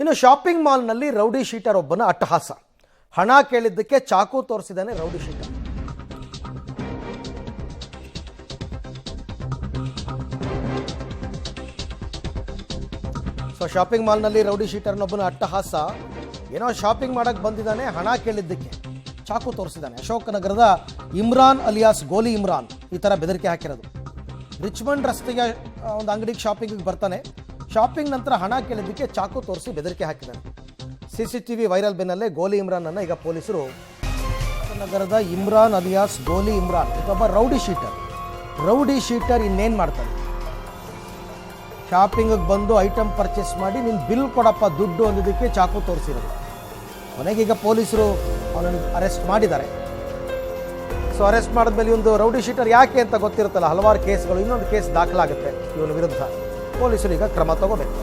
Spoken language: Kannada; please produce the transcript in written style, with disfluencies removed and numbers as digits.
ಇನ್ನು ಶಾಪಿಂಗ್ ಮಾಲ್ನಲ್ಲಿ ರೌಡಿ ಶೀಟರ್ ಒಬ್ಬನ ಅಟ್ಟಹಾಸ. ಹಣ ಕೇಳಿದ್ದಕ್ಕೆ ಚಾಕು ತೋರಿಸಿದ್ದಾನೆ ರೌಡಿ ಶೀಟರ್. ಶಾಪಿಂಗ್ ಮಾಲ್ನಲ್ಲಿ ರೌಡಿ ಶೀಟರ್ನೊಬ್ಬನ ಅಟ್ಟಹಾಸ. ಏನೋ ಶಾಪಿಂಗ್ ಮಾಡಕ್ಕೆ ಬಂದಿದ್ದಾನೆ, ಹಣ ಕೇಳಿದ್ದಕ್ಕೆ ಚಾಕು ತೋರಿಸಿದ್ದಾನೆ. ಅಶೋಕ್ ನಗರದ ಇಮ್ರಾನ್ ಅಲಿಯಾಸ್ ಗೋಲಿ ಇಮ್ರಾನ್ ಈ ಥರ ಬೆದರಿಕೆ ಹಾಕಿರೋದು. ರಿಚ್ಮಂಡ್ ರಸ್ತೆಯ ಒಂದು ಅಂಗಡಿಗೆ ಶಾಪಿಂಗಿಗೆ ಬರ್ತಾನೆ. ಶಾಪಿಂಗ್ ನಂತರ ಹಣ ಕೇಳಿದ್ದಕ್ಕೆ ಚಾಕು ತೋರಿಸಿ ಬೆದರಿಕೆ ಹಾಕಿದ್ದಾನೆ. CCTV ವೈರಲ್ ಬೆನ್ನಲ್ಲೇ ಗೋಲಿ ಇಮ್ರಾನನ್ನು ಈಗ ಪೊಲೀಸರು ನಗರದ ಇಮ್ರಾನ್ ಅಲಿಯಾಸ್ ಗೋಲಿ ಇಮ್ರಾನ್ ಇದೊಬ್ಬ ರೌಡಿ ಶೀಟರ್ ಇನ್ನೇನು ಮಾಡ್ತಾನೆ, ಶಾಪಿಂಗಿಗೆ ಬಂದು ಐಟಮ್ ಪರ್ಚೇಸ್ ಮಾಡಿ ನೀನು ಬಿಲ್ ಕೊಡಪ್ಪ ದುಡ್ಡು ಅಂದಿದ್ದಕ್ಕೆ ಚಾಕು ತೋರಿಸಿರೋದು. ಕೊನೆಗೀಗ ಪೊಲೀಸರು ಅವನನ್ನು ಅರೆಸ್ಟ್ ಮಾಡಿದ್ದಾರೆ. ಅರೆಸ್ಟ್ ಮಾಡಿದ್ಮೇಲೆ ಒಂದು ರೌಡಿ ಶೀಟರ್ ಯಾಕೆ ಅಂತ ಗೊತ್ತಿರುತ್ತಲ್ಲ, ಹಲವಾರು ಕೇಸ್ಗಳು, ಇನ್ನೊಂದು ಕೇಸ್ ದಾಖಲಾಗುತ್ತೆ ಇವನ ವಿರುದ್ಧ. ಪೊಲೀಸರು ಈಗ ಕ್ರಮ ತಗೋಬೇಕು.